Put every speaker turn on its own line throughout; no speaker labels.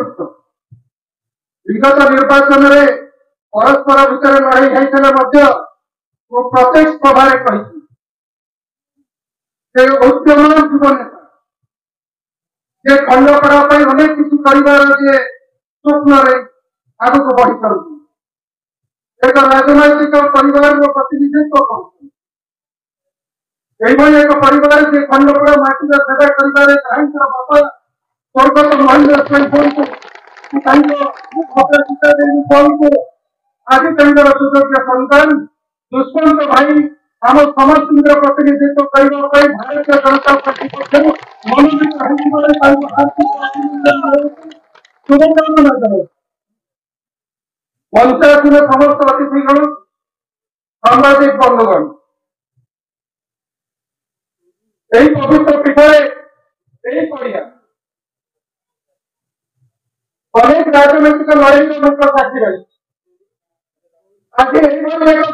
नेतृत्व विगत निर्वाचन में परस्पर भितर लड़ाई होते प्रत्यक्ष सभारे कही उद्यमान युव नेता जे खंडपड़ा अनेक किसी कर स्वप्न आग को बढ़ी पार्टी एक राजनैतिक परिवार प्रतिनिधित्व कर एक परिवार से खंडपड़ा माटी सेवा कर बापा स्वर्गत महेंद्र आज सुयोग्य संतान दुष्मंत भाई आम समस्त प्रतिनिधित्व करने भारतीय जनता पार्टी पक्ष शुभकामना जनाई पंचायत समस्त अतिथिगण साम्बादिक बंधुगण यही पवित्र पीठे यही पड़िया अनेक राजनैतिक लड़ाई मुख्य साक्षी रही आज एक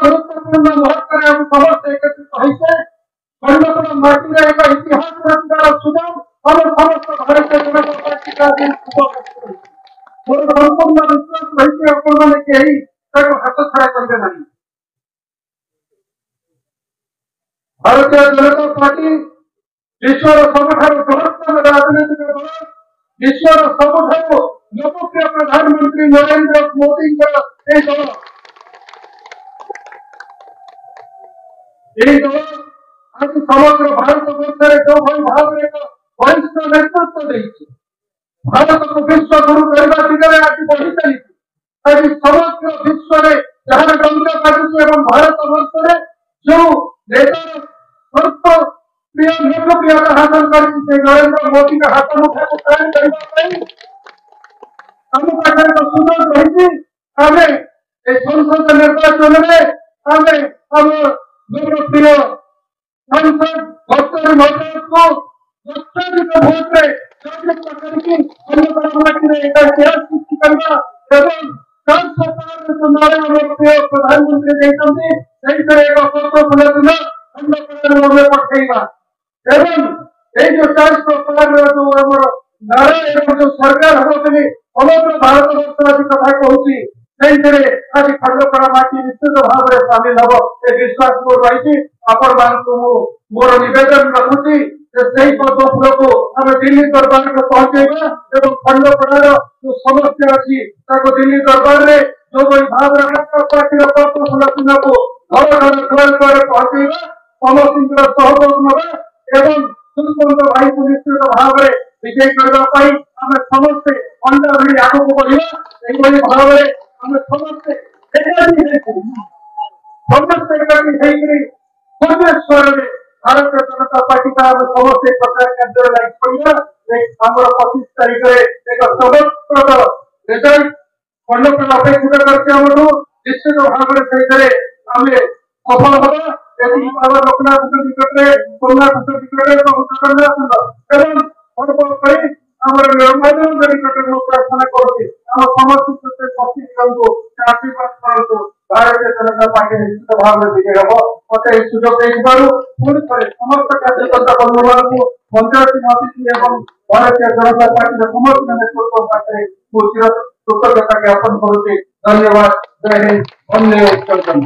गुरुत्वपूर्ण मुहूर्त में समस्त एकत्रित होते खंडपड़ा माटी एक इतिहास रचनार सुजोग हम समस्त भारतीय जनता पार्टी का दिन मोर संपूर्ण विश्वास रही कहीं हाथ छड़ा करेंगे नहीं। भारतीय जनता पार्टी विश्वर सबुठार बृहत्तम राजनीतिक दल विश्वर सबुठार लोकप्रिय प्रधानमंत्री नरेंद्र मोदी दल आज समग्र भारत वर्ष जो भाई भाव में एक वरिष्ठ नेतृत्व देती भारत को विश्व गुरु करने दिगरे आज बढ़ी चली आज समग्र विश्व में जहां डंका काटुची एवं भारत वर्ष में जो नेतार प्रिय लोकप्रियता हासिल कर नरेंद्र मोदी का हाथ मुठा को कायम करने आम पाखे तो सुযোগ रही आम संसद निर्वाचन में आम आम लोकप्रिय सांसद डॉक्टर महताब को लक्षाधिक भोट में जागरूकता करके एक इतिहास सृष्टि करना एवं लोकप्रिय प्रधानमंत्री देते एक पत्र फुलना खंडपड़ा में पठेगा एवं ये जो 400 पार जो आम नारा एवं जो सरकार हम समग्र भारत वर्ष आज कथा कहूँ आज खंडपड़ा माटी निश्चित भाव में सामिल हम ये विश्वास मोर रही आपण मोर निवेदन रखुची पद्म फूल को आम दिल्ली दरबार में पहुंचेगा एवं खंडपड़ार जो समस्या अच्छी दिल्ली दरबार में जो भाव पार्टी पद्म फूल चिन्ह को घर घर द्वार पहुंचेगा समस्त सहयोग नवा एवं दुष्मंत भाई को निश्चित भाव में विजय करने आम समस्ते अंडा भि आगे बढ़ा यही भाव में आम समस्ते भुवनेश्वर में भारतीय जनता पार्टी का समस्त प्रचार कार्य लगी पड़ा आम 25 तारीख में एक चमकप्रद रिजल्ट खंडपड़ा अपेक्षित करके निश्चित भाव में आम सफल हवा लोकनाथ निकट में सोमनाथ निकट निकट में प्रार्थना करुँच समस्त को आशीर्वाद करूँ भारतीय जनता पार्टी निश्चित भाव में विजय हम मत सुजोग पुणी थे समस्त कार्यकर्ता बंधु मान पंचायत अतिथि एवं भारतीय जनता पार्टी समस्त नेतृत्व पाखे कृतज्ञता ज्ञापन करुँच। धन्यवाद। जय हिंद। वंदे उत्कल।